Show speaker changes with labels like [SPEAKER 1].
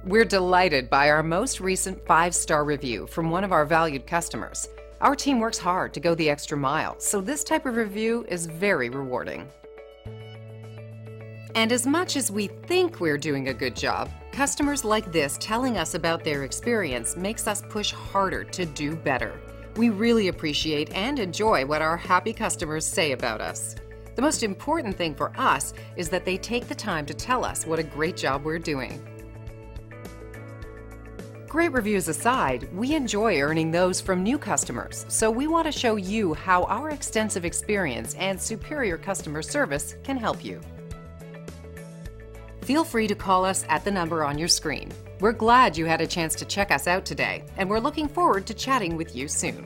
[SPEAKER 1] We're delighted by our most recent 5-star review from one of our valued customers. Our team works hard to go the extra mile, so this type of review is very rewarding. And as much as we think we're doing a good job, customers like this telling us about their experience makes us push harder to do better. We really appreciate and enjoy what our happy customers say about us. The most important thing for us is that they take the time to tell us what a great job we're doing. Great reviews aside, we enjoy earning those from new customers, so we want to show you how our extensive experience and superior customer service can help you. Feel free to call us at the number on your screen. We're glad you had a chance to check us out today, and we're looking forward to chatting with you soon.